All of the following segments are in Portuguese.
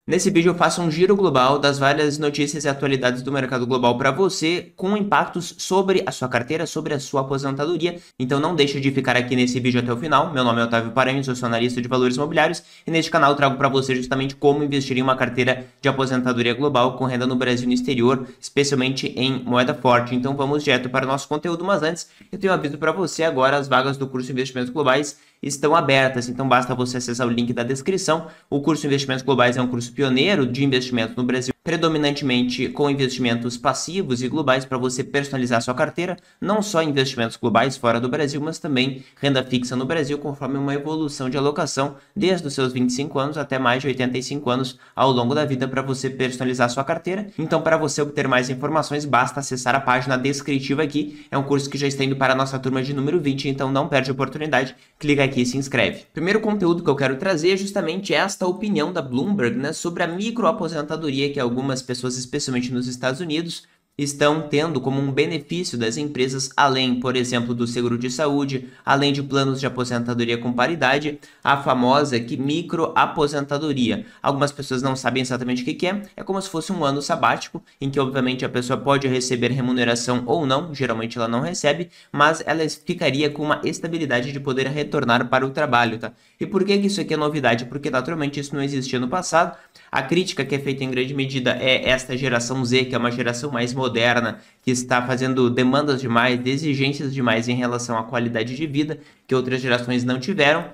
Nesse vídeo eu faço um giro global das várias notícias e atualidades do mercado global para você, com impactos sobre a sua carteira, sobre a sua aposentadoria. Então não deixe de ficar aqui nesse vídeo até o final. Meu nome é Otávio Paranhos, eu sou analista de valores imobiliários e neste canal eu trago para você justamente como investir em uma carteira de aposentadoria global com renda no Brasil e no exterior, especialmente em moeda forte. Então vamos direto para o nosso conteúdo, mas antes eu tenho um aviso para você agora, as vagas do curso de Investimentos Globais estão abertas, então basta você acessar o link da descrição. O curso Investimentos Globais é um curso pioneiro de investimento no Brasil, predominantemente com investimentos passivos e globais para você personalizar sua carteira, não só investimentos globais fora do Brasil, mas também renda fixa no Brasil, conforme uma evolução de alocação desde os seus 25 anos até mais de 85 anos ao longo da vida para você personalizar sua carteira. Então, para você obter mais informações, basta acessar a página descritiva aqui. É um curso que já está indo para a nossa turma de número 20, então não perde a oportunidade, clica aqui e se inscreve. Primeiro conteúdo que eu quero trazer é justamente esta opinião da Bloomberg, né, sobre a microaposentadoria que algumas pessoas, especialmente nos Estados Unidos, estão tendo como um benefício das empresas, além, por exemplo, do seguro de saúde, além de planos de aposentadoria com paridade, a famosa microaposentadoria. Algumas pessoas não sabem exatamente o que é, é como se fosse um ano sabático, em que obviamente a pessoa pode receber remuneração ou não, geralmente ela não recebe, mas ela ficaria com uma estabilidade de poder retornar para o trabalho, tá? E por que isso aqui é novidade? Porque naturalmente isso não existia no passado. A crítica que é feita em grande medida é esta geração Z, que é uma geração mais moderna, que está fazendo demandas demais, exigências demais em relação à qualidade de vida que outras gerações não tiveram.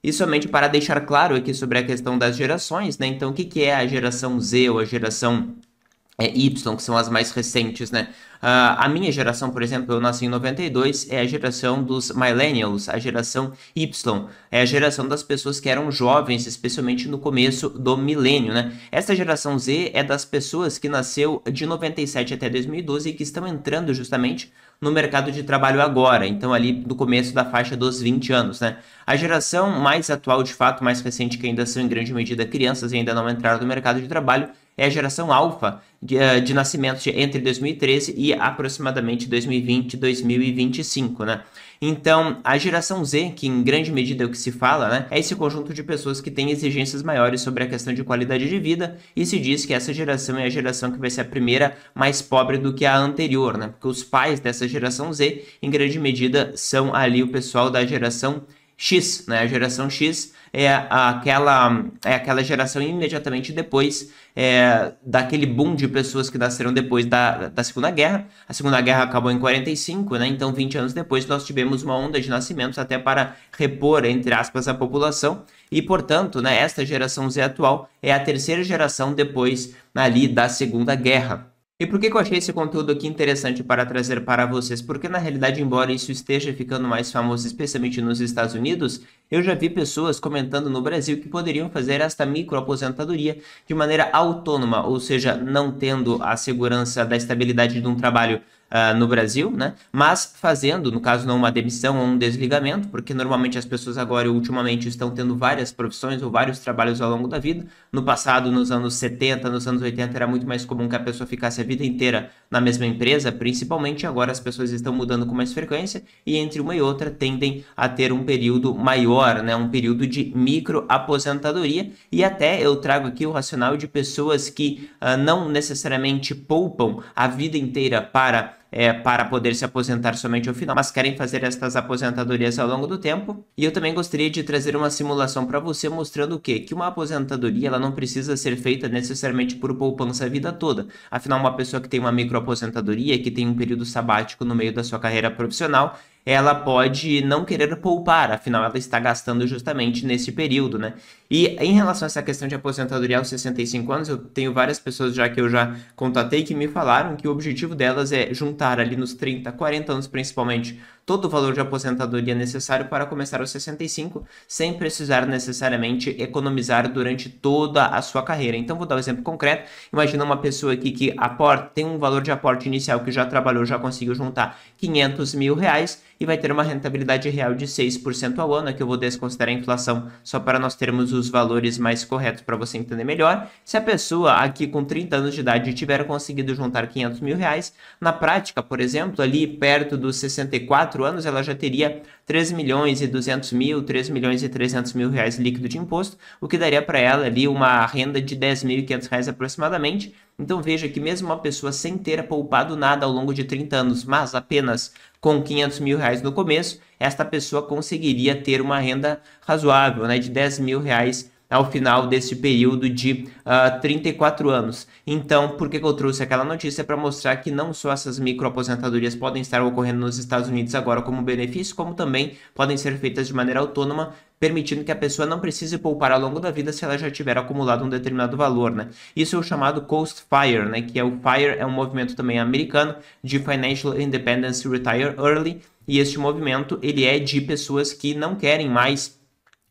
E somente para deixar claro aqui sobre a questão das gerações, né? Então, o que é a geração Z ou a geração Y, que são as mais recentes, né? A minha geração, por exemplo, eu nasci em 92, é a geração dos millennials, a geração Y, é a geração das pessoas que eram jovens, especialmente no começo do milênio, né? Essa geração Z é das pessoas que nasceu de 97 até 2012 e que estão entrando justamente no mercado de trabalho agora, então ali no começo da faixa dos 20 anos, né? A geração mais atual, de fato, mais recente, que ainda são em grande medida crianças e ainda não entraram no mercado de trabalho, é a geração alfa de nascimentos entre 2013 e aproximadamente 2020, 2025, né? Então, a geração Z, que em grande medida é o que se fala, né, é esse conjunto de pessoas que têm exigências maiores sobre a questão de qualidade de vida e se diz que essa geração é a geração que vai ser a primeira mais pobre do que a anterior, né? Porque os pais dessa geração Z, em grande medida, são ali o pessoal da geração X, né? A geração X é aquela geração imediatamente depois daquele boom de pessoas que nasceram depois da Segunda Guerra. A Segunda Guerra acabou em 45, né? Então 20 anos depois nós tivemos uma onda de nascimentos até para repor, entre aspas, a população. E, portanto, né, esta geração Z atual é a terceira geração depois ali da Segunda Guerra. E por que eu achei esse conteúdo aqui interessante para trazer para vocês? Porque, na realidade, embora isso esteja ficando mais famoso, especialmente nos Estados Unidos, eu já vi pessoas comentando no Brasil que poderiam fazer esta microaposentadoria de maneira autônoma, ou seja, não tendo a segurança da estabilidade de um trabalho no Brasil, né? Mas fazendo, no caso, não uma demissão ou um desligamento, porque normalmente as pessoas agora, ultimamente, estão tendo várias profissões ou vários trabalhos ao longo da vida. No passado, nos anos 70, nos anos 80, era muito mais comum que a pessoa ficasse a vida inteira na mesma empresa, principalmente. Agora as pessoas estão mudando com mais frequência e entre uma e outra tendem a ter um período maior, né? Um período de microaposentadoria. E até eu trago aqui o racional de pessoas que não necessariamente poupam a vida inteira para poder se aposentar somente ao final, mas querem fazer estas aposentadorias ao longo do tempo. E eu também gostaria de trazer uma simulação para você mostrando o quê? Que uma aposentadoria ela não precisa ser feita necessariamente por poupança a vida toda. Afinal, uma pessoa que tem uma microaposentadoria, que tem um período sabático no meio da sua carreira profissional, ela pode não querer poupar, afinal ela está gastando justamente nesse período, né? E em relação a essa questão de aposentadoria aos 65 anos, eu tenho várias pessoas já que eu já contatei que me falaram que o objetivo delas é juntar ali nos 30, 40 anos principalmente, todo o valor de aposentadoria necessário para começar aos 65, sem precisar necessariamente economizar durante toda a sua carreira. Então vou dar um exemplo concreto, imagina uma pessoa aqui que tem um valor de aporte inicial que já trabalhou, já conseguiu juntar 500 mil reais, e vai ter uma rentabilidade real de 6% ao ano, que eu vou desconsiderar a inflação só para nós termos os valores mais corretos para você entender melhor. Se a pessoa aqui com 30 anos de idade tiver conseguido juntar 500 mil reais, na prática, por exemplo, ali perto dos 64 4 anos, ela já teria 3.200.000, 3.300.000 reais líquido de imposto, o que daria para ela ali uma renda de R$ 10.500 aproximadamente. Então veja que mesmo uma pessoa sem ter poupado nada ao longo de 30 anos, mas apenas com R$ 500.000 no começo, esta pessoa conseguiria ter uma renda razoável, né, de R$ 10.000 ao final desse período de 34 anos. Então, por que eu trouxe aquela notícia? Para mostrar que não só essas microaposentadorias podem estar ocorrendo nos Estados Unidos agora como benefício, como também podem ser feitas de maneira autônoma, permitindo que a pessoa não precise poupar ao longo da vida se ela já tiver acumulado um determinado valor, né? Isso é o chamado Coast FIRE, né? Que é o FIRE, é um movimento também americano de Financial Independence Retire Early, e este movimento ele é de pessoas que não querem mais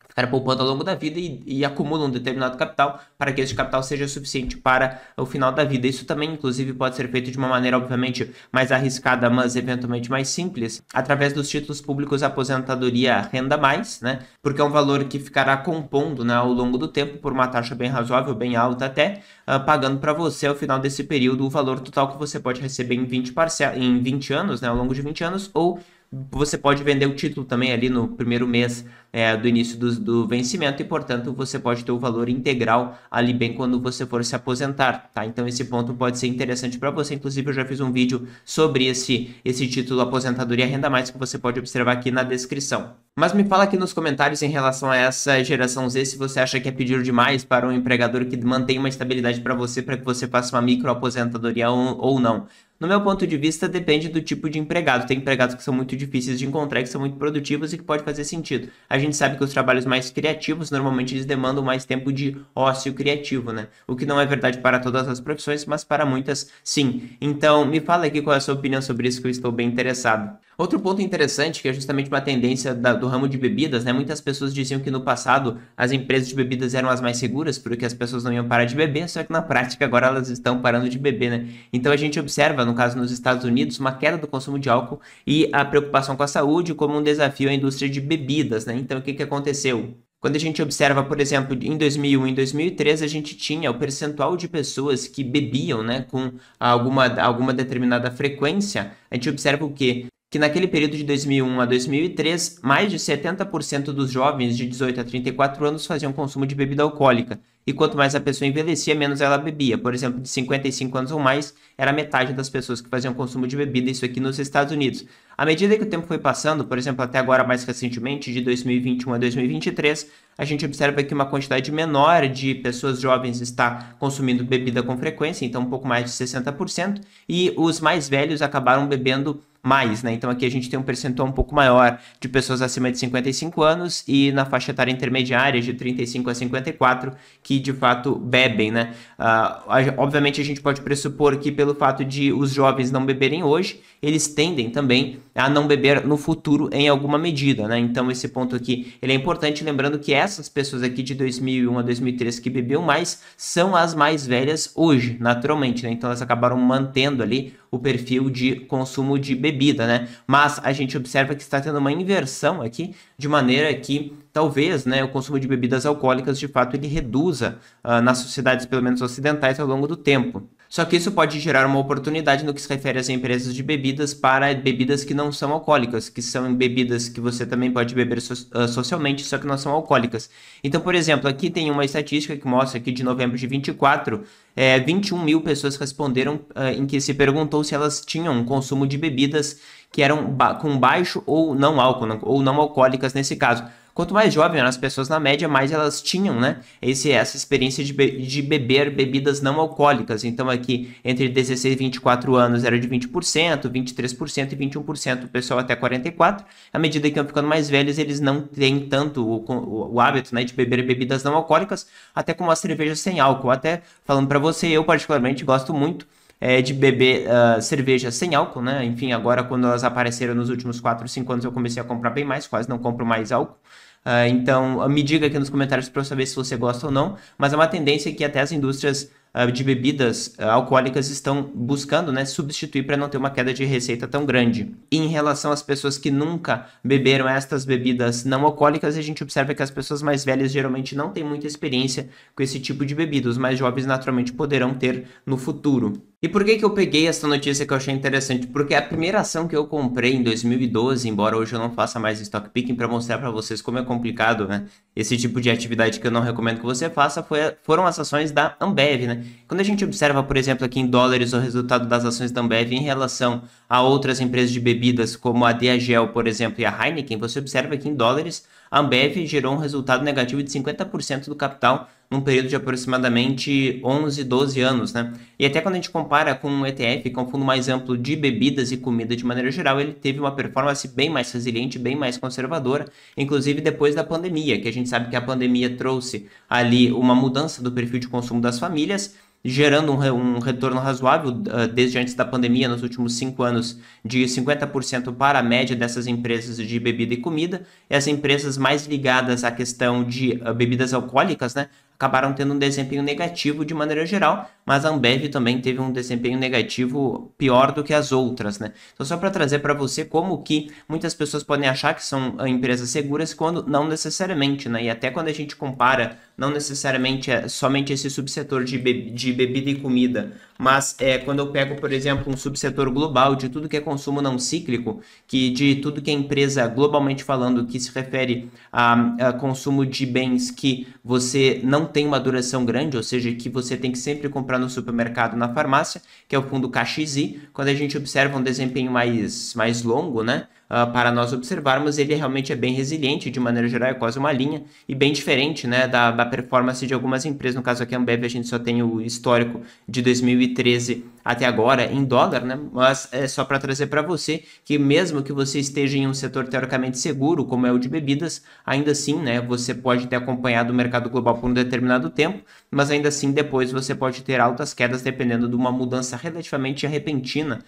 ficar poupando ao longo da vida e acumulam um determinado capital para que esse capital seja suficiente para o final da vida. Isso também, inclusive, pode ser feito de uma maneira, obviamente, mais arriscada, mas eventualmente mais simples, através dos títulos públicos Aposentadoria Renda Mais, né? Porque é um valor que ficará compondo, né, ao longo do tempo por uma taxa bem razoável, bem alta até, pagando para você ao final desse período o valor total que você pode receber em 20 anos, né, ao longo de 20 anos, ou você pode vender o título também ali no primeiro mês do início do vencimento e, portanto, você pode ter o valor integral ali bem quando você for se aposentar, tá? Então, esse ponto pode ser interessante para você. Inclusive, eu já fiz um vídeo sobre esse título Aposentadoria Renda Mais que você pode observar aqui na descrição. Mas me fala aqui nos comentários em relação a essa geração Z, se você acha que é pedir demais para um empregador que mantém uma estabilidade para que você faça uma microaposentadoria ou não. No meu ponto de vista, depende do tipo de empregado. Tem empregados que são muito difíceis de encontrar, que são muito produtivos e que pode fazer sentido. A gente sabe que os trabalhos mais criativos, normalmente eles demandam mais tempo de ócio criativo, né? O que não é verdade para todas as profissões, mas para muitas, sim. Então, me fala aqui qual é a sua opinião sobre isso, que eu estou bem interessado. Outro ponto interessante, que é justamente uma tendência do ramo de bebidas, né? Muitas pessoas diziam que no passado as empresas de bebidas eram as mais seguras, porque as pessoas não iam parar de beber, só que na prática agora elas estão parando de beber, né? Então a gente observa, no caso nos Estados Unidos, uma queda do consumo de álcool e a preocupação com a saúde como um desafio à indústria de bebidas, né? Então o que aconteceu? Quando a gente observa, por exemplo, em 2001 e 2003, a gente tinha o percentual de pessoas que bebiam, né, com alguma determinada frequência. A gente observa o quê? Que naquele período de 2001 a 2003, mais de 70% dos jovens de 18 a 34 anos faziam consumo de bebida alcoólica. E quanto mais a pessoa envelhecia, menos ela bebia. Por exemplo, de 55 anos ou mais, era metade das pessoas que faziam consumo de bebida, isso aqui nos Estados Unidos. À medida que o tempo foi passando, por exemplo, até agora mais recentemente, de 2021 a 2023, a gente observa que uma quantidade menor de pessoas jovens está consumindo bebida com frequência, então um pouco mais de 60%, e os mais velhos acabaram bebendo mais, né? Então aqui a gente tem um percentual um pouco maior de pessoas acima de 55 anos e na faixa etária intermediária de 35 a 54 que de fato bebem, né? Obviamente a gente pode pressupor que pelo fato de os jovens não beberem hoje, eles tendem também a não beber no futuro em alguma medida, né? Então esse ponto aqui ele é importante, lembrando que essas pessoas aqui de 2001 a 2003 que bebiam mais são as mais velhas hoje, naturalmente, né? Então elas acabaram mantendo ali o perfil de consumo de bebida, né? Mas a gente observa que está tendo uma inversão aqui, de maneira que talvez, né, o consumo de bebidas alcoólicas, de fato, ele reduza nas sociedades, pelo menos ocidentais, ao longo do tempo. Só que isso pode gerar uma oportunidade no que se refere às empresas de bebidas para bebidas que não são alcoólicas, que são bebidas que você também pode beber socialmente, só que não são alcoólicas. Então, por exemplo, aqui tem uma estatística que mostra que de novembro de 24, 21 mil pessoas responderam em que se perguntou se elas tinham um consumo de bebidas que eram com baixo ou não álcool, ou não alcoólicas nesse caso. Quanto mais jovem eram as pessoas na média, mais elas tinham, né, essa experiência de beber bebidas não alcoólicas. Então aqui, entre 16 e 24 anos era de 20%, 23% e 21%, o pessoal até 44%. À medida que vão ficando mais velhos, eles não têm tanto o hábito, né, de beber bebidas não alcoólicas, até como a cerveja sem álcool. Até falando para você, eu particularmente gosto muito de beber cerveja sem álcool, né? Enfim, agora quando elas apareceram nos últimos 4, 5 anos eu comecei a comprar bem mais, quase não compro mais álcool. Então, me diga aqui nos comentários para eu saber se você gosta ou não, mas é uma tendência que até as indústrias de bebidas alcoólicas estão buscando, né, substituir para não ter uma queda de receita tão grande. E em relação às pessoas que nunca beberam estas bebidas não alcoólicas, a gente observa que as pessoas mais velhas geralmente não têm muita experiência com esse tipo de bebida. Os mais jovens naturalmente poderão ter no futuro. E por que que eu peguei essa notícia que eu achei interessante? Porque a primeira ação que eu comprei em 2012, embora hoje eu não faça mais stock picking, para mostrar para vocês como é complicado, né? Esse tipo de atividade que eu não recomendo que você faça foram as ações da Ambev, né? Quando a gente observa, por exemplo, aqui em dólares o resultado das ações da Ambev em relação a outras empresas de bebidas, como a Diageo, por exemplo, e a Heineken, você observa que em dólares a Ambev gerou um resultado negativo de 50% do capital num período de aproximadamente 11, 12 anos, né? E até quando a gente compara com um ETF, que é um fundo mais amplo de bebidas e comida de maneira geral, ele teve uma performance bem mais resiliente, bem mais conservadora, inclusive depois da pandemia, que a gente sabe que a pandemia trouxe ali uma mudança do perfil de consumo das famílias, gerando um retorno razoável desde antes da pandemia, nos últimos 5 anos, de 50% para a média dessas empresas de bebida e comida. E as empresas mais ligadas à questão de bebidas alcoólicas, né, acabaram tendo um desempenho negativo de maneira geral, mas a Ambev também teve um desempenho negativo pior do que as outras, né? Então, só para trazer para você como que muitas pessoas podem achar que são empresas seguras quando não necessariamente, né? E até quando a gente compara, não necessariamente somente esse subsetor de bebida e comida, mas quando eu pego, por exemplo, um subsetor global de tudo que é consumo não cíclico, que de tudo que é empresa globalmente falando, que se refere a consumo de bens que você não tem uma duração grande, ou seja, que você tem que sempre comprar no supermercado, na farmácia, que é o fundo KXI. Quando a gente observa um desempenho mais longo, né? Para nós observarmos, ele realmente é bem resiliente, de maneira geral é quase uma linha, e bem diferente, né, da performance de algumas empresas. No caso aqui a Ambev, a gente só tem o histórico de 2013 até agora em dólar, né? Mas é só para trazer para você que mesmo que você esteja em um setor teoricamente seguro, como é o de bebidas, ainda assim, né, você pode ter acompanhado o mercado global por um determinado tempo, mas ainda assim depois você pode ter altas quedas dependendo de uma mudança relativamente repentina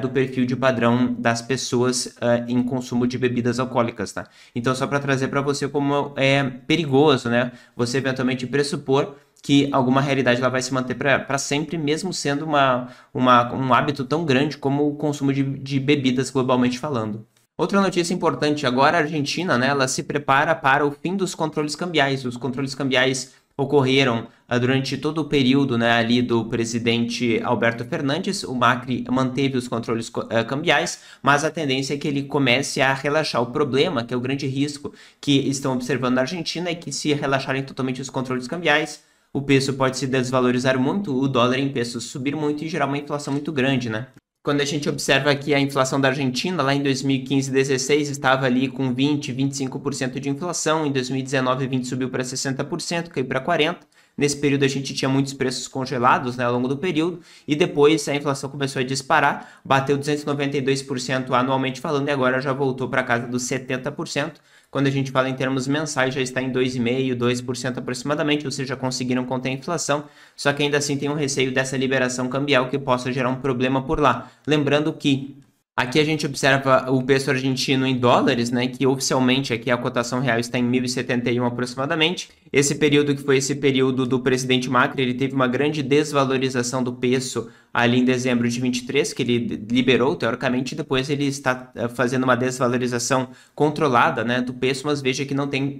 do perfil de padrão das pessoas em consumo de bebidas alcoólicas, tá? Então, só para trazer para você como é perigoso, né? Você eventualmente pressupor que alguma realidade ela vai se manter para sempre, mesmo sendo um hábito tão grande como o consumo de bebidas globalmente falando. Outra notícia importante agora, a Argentina, né, ela se prepara para o fim dos controles cambiais. Os controles cambiais ocorreram durante todo o período, né, ali do presidente Alberto Fernandes. O Macri manteve os controles cambiais, mas a tendência é que ele comece a relaxar. O problema, que é o grande risco que estão observando na Argentina, é que se relaxarem totalmente os controles cambiais, o peso pode se desvalorizar muito, o dólar em pesos subir muito e gerar uma inflação muito grande, né? Quando a gente observa que a inflação da Argentina, lá em 2015 e 2016, estava ali com 20, 25% de inflação, em 2019 e 20 subiu para 60%, caiu para 40%. Nesse período a gente tinha muitos preços congelados, né, ao longo do período, e depois a inflação começou a disparar, bateu 292% anualmente falando, e agora já voltou para casa dos 70%. Quando a gente fala em termos mensais, já está em 2,5%, 2% aproximadamente, ou seja, conseguiram conter a inflação, só que ainda assim tem um receio dessa liberação cambial que possa gerar um problema por lá. Lembrando que aqui a gente observa o peso argentino em dólares, né, que oficialmente aqui a cotação real está em 1.071 aproximadamente. Esse período que foi esse período do presidente Macri, ele teve uma grande desvalorização do peso ali em dezembro de 23, que ele liberou teoricamente, depois ele está fazendo uma desvalorização controlada, né, do peso, mas veja que não tem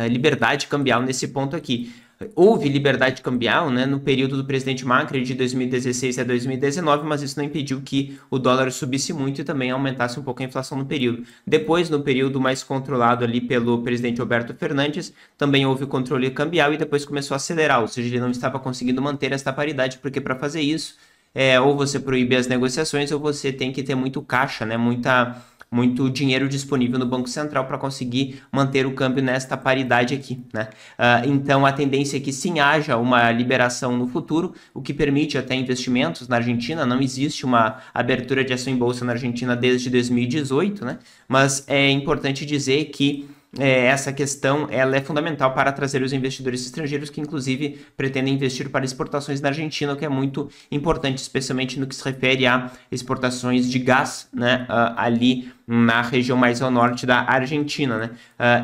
liberdade cambial nesse ponto aqui. Houve liberdade cambial, né, no período do presidente Macri de 2016 a 2019, mas isso não impediu que o dólar subisse muito e também aumentasse um pouco a inflação no período. Depois, no período mais controlado ali pelo presidente Alberto Fernandes, também houve controle cambial e depois começou a acelerar, ou seja, ele não estava conseguindo manter esta paridade, porque para fazer isso, ou você proíbe as negociações ou você tem que ter muito caixa, né, muito dinheiro disponível no Banco Central para conseguir manter o câmbio nesta paridade aqui, né? Então, a tendência é que sim haja uma liberação no futuro, o que permite até investimentos na Argentina. Não existe uma abertura de ação em bolsa na Argentina desde 2018, né? Mas é importante dizer que essa questão ela é fundamental para trazer os investidores estrangeiros que, inclusive, pretendem investir para exportações na Argentina, o que é muito importante, especialmente no que se refere a exportações de gás, né, ali na região mais ao norte da Argentina, né?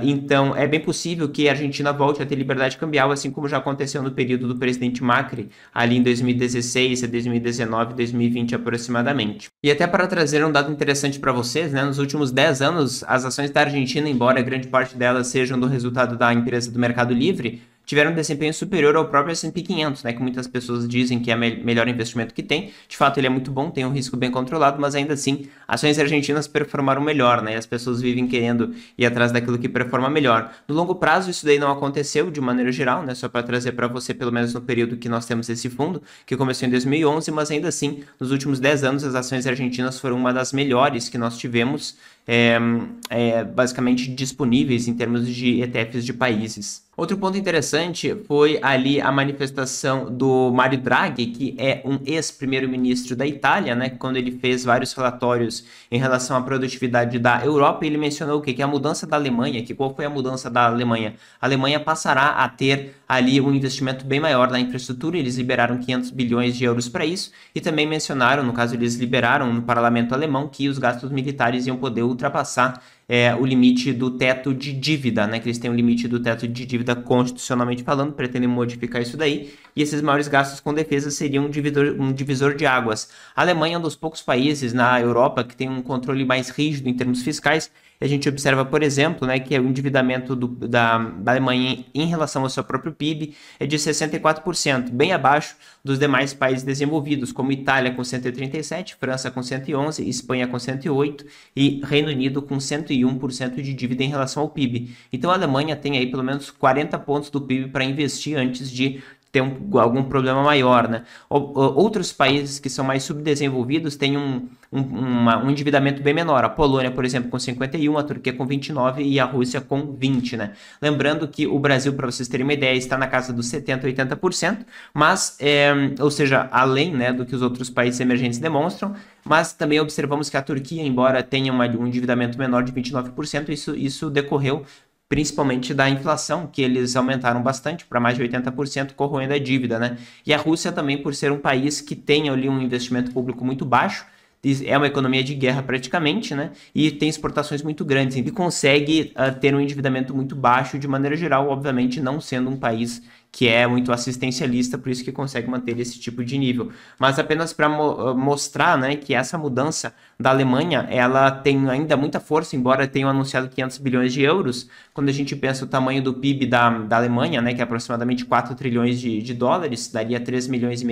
Então, é bem possível que a Argentina volte a ter liberdade cambial, assim como já aconteceu no período do presidente Macri, ali em 2016, 2019, 2020 aproximadamente. E até para trazer um dado interessante para vocês, né, nos últimos 10 anos, as ações da Argentina, embora grande parte delas sejam do resultado da empresa do Mercado Livre, tiveram um desempenho superior ao próprio S&P 500, né, que muitas pessoas dizem que é o melhor investimento que tem. De fato, ele é muito bom, tem um risco bem controlado, mas ainda assim, ações argentinas performaram melhor, né, e as pessoas vivem querendo ir atrás daquilo que performa melhor. No longo prazo, isso daí não aconteceu de maneira geral, né, só para trazer para você, pelo menos no período que nós temos esse fundo, que começou em 2011, mas ainda assim, nos últimos 10 anos, as ações argentinas foram uma das melhores que nós tivemos, basicamente disponíveis em termos de ETFs de países. Outro ponto interessante foi ali a manifestação do Mario Draghi, que é um ex-primeiro-ministro da Itália, né? Quando ele fez vários relatórios em relação à produtividade da Europa, ele mencionou o quê? Que a mudança da Alemanha, qual foi a mudança da Alemanha? A Alemanha passará a ter ali um investimento bem maior na infraestrutura, eles liberaram 500 bilhões de euros para isso, e também mencionaram, no caso eles liberaram no parlamento alemão, que os gastos militares iam poder ultrapassar o limite do teto de dívida, né? Que eles têm um limite do teto de dívida constitucionalmente falando, pretendem modificar isso daí, e esses maiores gastos com defesa seriam um divisor de águas. A Alemanha é um dos poucos países na Europa que tem um controle mais rígido em termos fiscais. A gente observa, por exemplo, né, que o endividamento da Alemanha em relação ao seu próprio PIB é de 64%, bem abaixo dos demais países desenvolvidos, como Itália com 137%, França com 111%, Espanha com 108% e Reino Unido com 101% de dívida em relação ao PIB. Então a Alemanha tem aí pelo menos 40 pontos do PIB para investir antes de ter algum problema maior, né? Outros países que são mais subdesenvolvidos têm um endividamento bem menor. A Polônia, por exemplo, com 51%, a Turquia com 29% e a Rússia com 20%, né? Lembrando que o Brasil, para vocês terem uma ideia, está na casa dos 70%, 80%, mas, ou seja, além, né, do que os outros países emergentes demonstram, mas também observamos que a Turquia, embora tenha um endividamento menor de 29%, isso decorreu principalmente da inflação, que eles aumentaram bastante para mais de 80%, corroendo a dívida, né? E a Rússia também, por ser um país que tem ali um investimento público muito baixo, é uma economia de guerra praticamente, né? E tem exportações muito grandes e consegue ter um endividamento muito baixo de maneira geral, obviamente não sendo um país que é muito assistencialista, por isso que consegue manter esse tipo de nível. Mas apenas para mostrar, né, que essa mudança da Alemanha, ela tem ainda muita força, embora tenham anunciado 500 bilhões de euros, quando a gente pensa o tamanho do PIB da Alemanha, né, que é aproximadamente 4 trilhões de dólares, daria 3 trilhões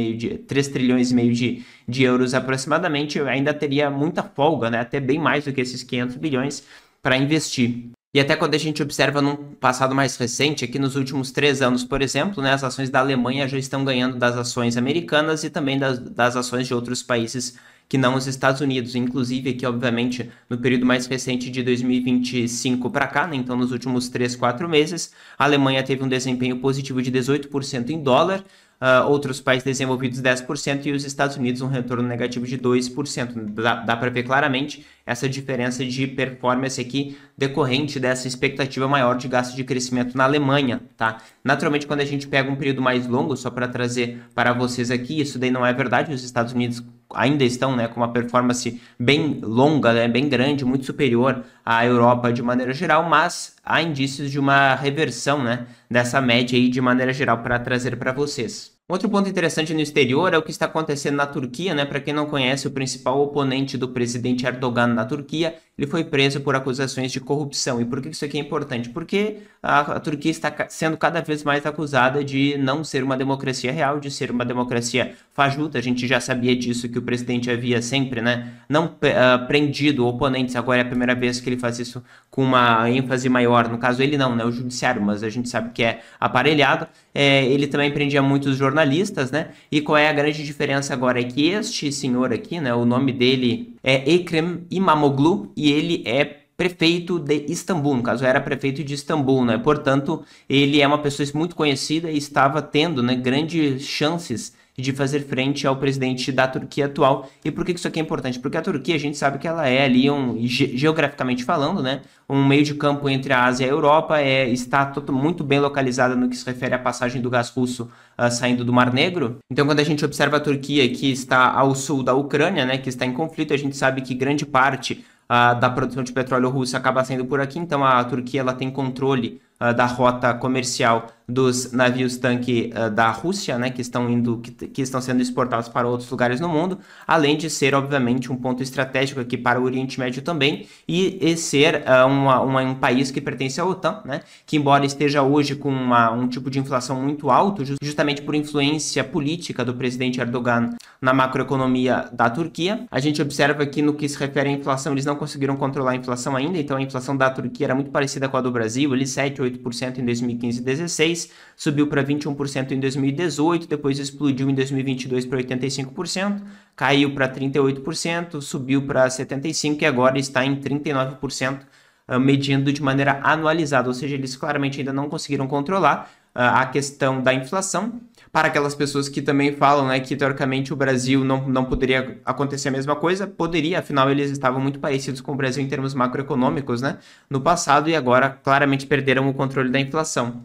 e meio de euros aproximadamente, ainda teria muita folga, né, até bem mais do que esses 500 bilhões para investir. E até quando a gente observa num passado mais recente, aqui nos últimos 3 anos, por exemplo, né, as ações da Alemanha já estão ganhando das ações americanas e também das ações de outros países que não os Estados Unidos. Inclusive aqui, obviamente, no período mais recente de 2025 para cá, né, então nos últimos 3, 4 meses, a Alemanha teve um desempenho positivo de 18% em dólar, outros países desenvolvidos 10% e os Estados Unidos um retorno negativo de 2%. Dá para ver claramente essa diferença de performance aqui decorrente dessa expectativa maior de gasto de crescimento na Alemanha, tá? Naturalmente, quando a gente pega um período mais longo, só para trazer para vocês aqui, isso daí não é verdade, os Estados Unidos ainda estão, né, com uma performance bem longa, né, bem grande, muito superior à Europa de maneira geral, mas há indícios de uma reversão, né, dessa média aí de maneira geral para trazer para vocês. Outro ponto interessante no exterior é o que está acontecendo na Turquia, né? Para quem não conhece, o principal oponente do presidente Erdogan na Turquia, ele foi preso por acusações de corrupção. E por que isso aqui é importante? Porque a Turquia está sendo cada vez mais acusada de não ser uma democracia real, de ser uma democracia fajuta. A gente já sabia disso, que o presidente havia sempre, né, não prendido oponentes. Agora é a primeira vez que ele faz isso com uma ênfase maior. No caso, ele não, né, o judiciário, mas a gente sabe que é aparelhado. Ele também prendia muitos jornalistas, né? E qual é a grande diferença agora? É que este senhor aqui, né, o nome dele é Ekrem İmamoğlu e ele é prefeito de Istambul, no caso era prefeito de Istambul, né? Portanto, ele é uma pessoa muito conhecida e estava tendo, né, grandes chances de fazer frente ao presidente da Turquia atual. E por que isso aqui é importante? Porque a Turquia, a gente sabe que ela é ali, geograficamente falando, né, um meio de campo entre a Ásia e a Europa, está muito bem localizada no que se refere à passagem do gás russo saindo do Mar Negro. Então, quando a gente observa a Turquia, que está ao sul da Ucrânia, né, que está em conflito, a gente sabe que grande parte da produção de petróleo russo acaba saindo por aqui. Então, a Turquia ela tem controle da rota comercial dos navios tanque da Rússia, né, que estão sendo exportados para outros lugares no mundo, além de ser, obviamente, um ponto estratégico aqui para o Oriente Médio também, e ser um país que pertence à OTAN, né, que embora esteja hoje com um tipo de inflação muito alto, justamente por influência política do presidente Erdogan na macroeconomia da Turquia, a gente observa que no que se refere à inflação, eles não conseguiram controlar a inflação ainda, então a inflação da Turquia era muito parecida com a do Brasil, ali 7, 8% em 2015 e 2016, subiu para 21% em 2018, depois explodiu em 2022 para 85%, caiu para 38%, subiu para 75% e agora está em 39%, medindo de maneira anualizada, ou seja, eles claramente ainda não conseguiram controlar a questão da inflação. Para aquelas pessoas que também falam, né, que teoricamente o Brasil não poderia acontecer a mesma coisa, poderia, afinal eles estavam muito parecidos com o Brasil em termos macroeconômicos, né, no passado, e agora claramente perderam o controle da inflação.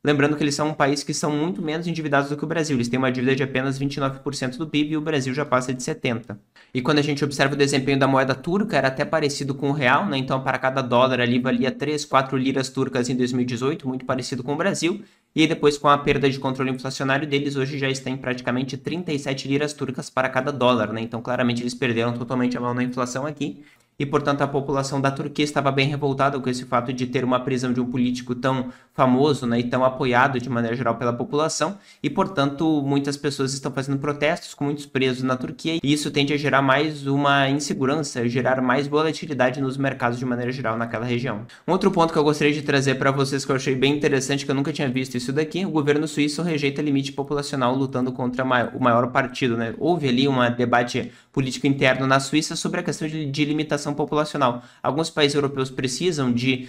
Lembrando que eles são um país que são muito menos endividados do que o Brasil. Eles têm uma dívida de apenas 29% do PIB e o Brasil já passa de 70%. E quando a gente observa o desempenho da moeda turca, era até parecido com o real, né? Então, para cada dólar ali valia 3, 4 liras turcas em 2018, muito parecido com o Brasil. E aí, depois, com a perda de controle inflacionário deles, hoje já está em praticamente 37 liras turcas para cada dólar, né? Então, claramente, eles perderam totalmente a mão na inflação aqui. E, portanto, a população da Turquia estava bem revoltada com esse fato de ter uma prisão de um político tão famoso, né, e tão apoiado de maneira geral pela população. E, portanto, muitas pessoas estão fazendo protestos com muitos presos na Turquia. E isso tende a gerar mais uma insegurança, gerar mais volatilidade nos mercados de maneira geral naquela região. Um outro ponto que eu gostaria de trazer para vocês que eu achei bem interessante, que eu nunca tinha visto isso daqui, o governo suíço rejeita limite populacional lutando contra o maior partido, né? Houve ali um debate político interno na Suíça sobre a questão de limitação populacional. Alguns países europeus precisam de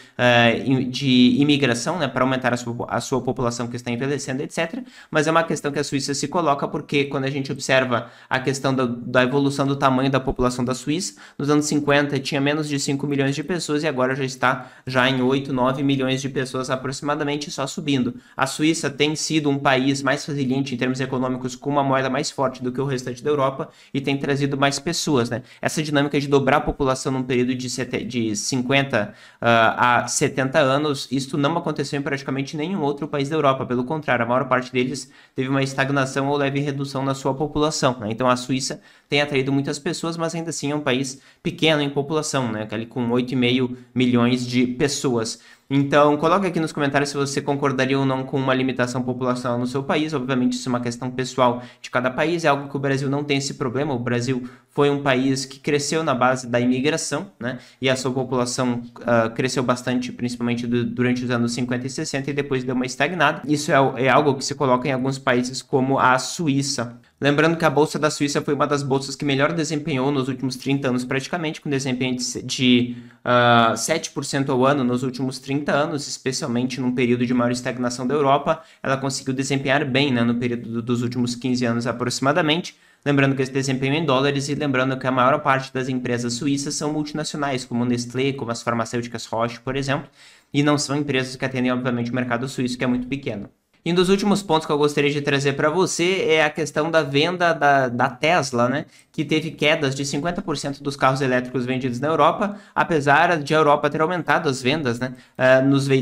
imigração, né, para aumentar a sua população que está envelhecendo, etc. Mas é uma questão que a Suíça se coloca porque quando a gente observa a questão da evolução do tamanho da população da Suíça, nos anos 50 tinha menos de 5 milhões de pessoas e agora já está em 8, 9 milhões de pessoas aproximadamente, só subindo. A Suíça tem sido um país mais resiliente em termos econômicos, com uma moeda mais forte do que o restante da Europa e tem trazido mais pessoas, né? Essa dinâmica de dobrar a população num período de 50 a 70 anos, isso não aconteceu em praticamente nenhum outro país da Europa. Pelo contrário, a maior parte deles teve uma estagnação ou leve redução na sua população, né? Então a Suíça tem atraído muitas pessoas, mas ainda assim é um país pequeno em população, né? Ali com 8,5 milhões de pessoas. Então, coloque aqui nos comentários se você concordaria ou não com uma limitação populacional no seu país. Obviamente, isso é uma questão pessoal de cada país, é algo que o Brasil não tem esse problema. O Brasil foi um país que cresceu na base da imigração, né? E a sua população cresceu bastante, principalmente durante os anos 50 e 60, e depois deu uma estagnada. Isso é algo que se coloca em alguns países como a Suíça. Lembrando que a Bolsa da Suíça foi uma das bolsas que melhor desempenhou nos últimos 30 anos praticamente, com desempenho de 7% ao ano nos últimos 30 anos, especialmente num período de maior estagnação da Europa. Ela conseguiu desempenhar bem, né, no período dos últimos 15 anos aproximadamente. Lembrando que esse desempenho é em dólares e lembrando que a maior parte das empresas suíças são multinacionais, como Nestlé, como as farmacêuticas Roche, por exemplo, e não são empresas que atendem, obviamente, o mercado suíço, que é muito pequeno. E um dos últimos pontos que eu gostaria de trazer para você é a questão da venda da Tesla, né? Que teve quedas de 50% dos carros elétricos vendidos na Europa, apesar de a Europa ter aumentado as vendas, né,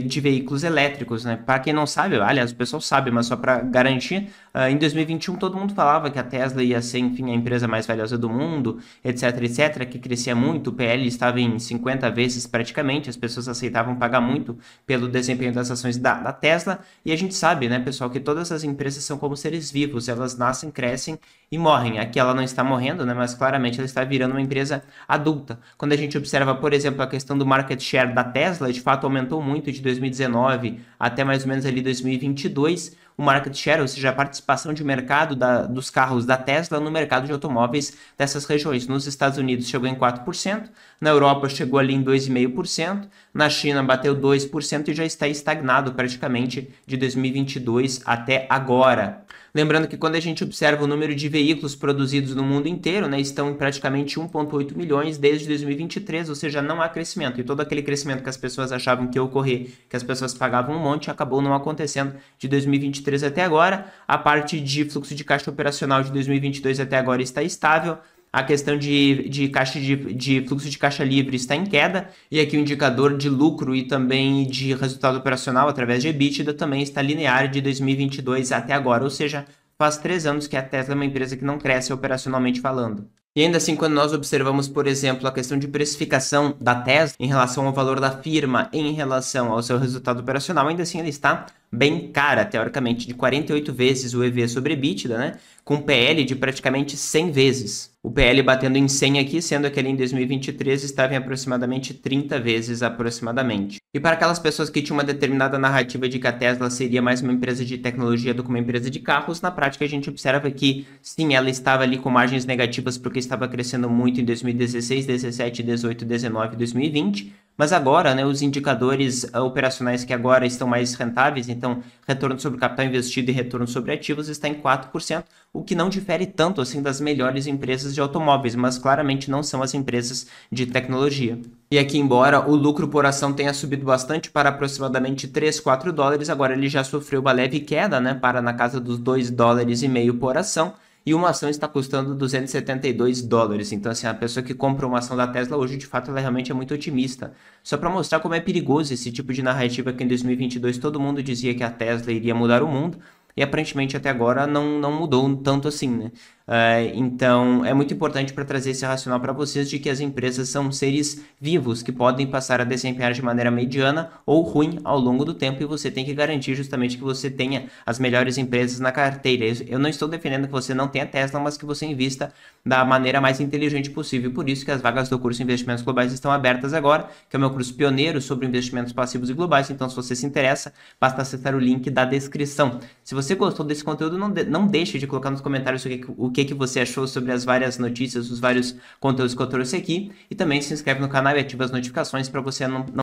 de veículos elétricos, né? Para quem não sabe, aliás, o pessoal sabe, mas só para garantir, em 2021 todo mundo falava que a Tesla ia ser, enfim, a empresa mais valiosa do mundo, etc, etc, que crescia muito, o PL estava em 50 vezes praticamente, as pessoas aceitavam pagar muito pelo desempenho das ações da Tesla, e a gente sabe, né, pessoal, que todas as empresas são como seres vivos, elas nascem, crescem e morrem. Aqui ela não está morrendo, né, mas claramente ela está virando uma empresa adulta. Quando a gente observa, por exemplo, a questão do market share da Tesla, de fato aumentou muito de 2019 até mais ou menos ali 2022, o market share, ou seja, a participação de mercado dos carros da Tesla no mercado de automóveis dessas regiões. Nos Estados Unidos chegou em 4%, na Europa chegou ali em 2,5%, na China bateu 2% e já está estagnado praticamente de 2022 até agora. Lembrando que quando a gente observa o número de veículos produzidos no mundo inteiro, né, estão em praticamente 1,8 milhões desde 2023, ou seja, não há crescimento. E todo aquele crescimento que as pessoas achavam que ia ocorrer, que as pessoas pagavam um monte, acabou não acontecendo de 2023 até agora. A parte de fluxo de caixa operacional de 2022 até agora está estável. A questão de fluxo de caixa livre está em queda, e aqui o indicador de lucro e também de resultado operacional através de EBITDA também está linear de 2022 até agora, ou seja, faz 3 anos que a Tesla é uma empresa que não cresce operacionalmente falando. E ainda assim, quando nós observamos, por exemplo, a questão de precificação da Tesla em relação ao valor da firma, em relação ao seu resultado operacional, ainda assim ele está bem cara, teoricamente, de 48 vezes o EV sobre EBITDA, né? Com PL de praticamente 100 vezes. O PL batendo em 100 aqui, sendo que ele em 2023 estava em aproximadamente 30 vezes aproximadamente. E para aquelas pessoas que tinham uma determinada narrativa de que a Tesla seria mais uma empresa de tecnologia do que uma empresa de carros, na prática a gente observa que sim, ela estava ali com margens negativas porque estava crescendo muito em 2016, 17, 18, 19, 2020, mas agora, né, os indicadores operacionais que agora estão mais rentáveis, então retorno sobre capital investido e retorno sobre ativos está em 4%, o que não difere tanto assim das melhores empresas de automóveis, mas claramente não são as empresas de tecnologia. E aqui, embora o lucro por ação tenha subido bastante para aproximadamente 3, 4 dólares, agora ele já sofreu uma leve queda, né, para na casa dos 2,5 dólares por ação, e uma ação está custando 272 dólares. Então, assim, a pessoa que compra uma ação da Tesla hoje, de fato, ela realmente é muito otimista. Só para mostrar como é perigoso esse tipo de narrativa que em 2022 todo mundo dizia que a Tesla iria mudar o mundo, e aparentemente até agora não mudou tanto assim, né? Então, é muito importante para trazer esse racional para vocês de que as empresas são seres vivos que podem passar a desempenhar de maneira mediana ou ruim ao longo do tempo, e você tem que garantir justamente que você tenha as melhores empresas na carteira. Eu não estou defendendo que você não tenha Tesla, mas que você invista da maneira mais inteligente possível. Por isso que as vagas do curso Investimentos Globais estão abertas agora, que é o meu curso pioneiro sobre investimentos passivos e globais. Então, se você se interessa, basta acessar o link da descrição. Se você gostou desse conteúdo, não deixe de colocar nos comentários o que você achou sobre as várias notícias, os vários conteúdos que eu trouxe aqui. E também se inscreve no canal e ativa as notificações para você não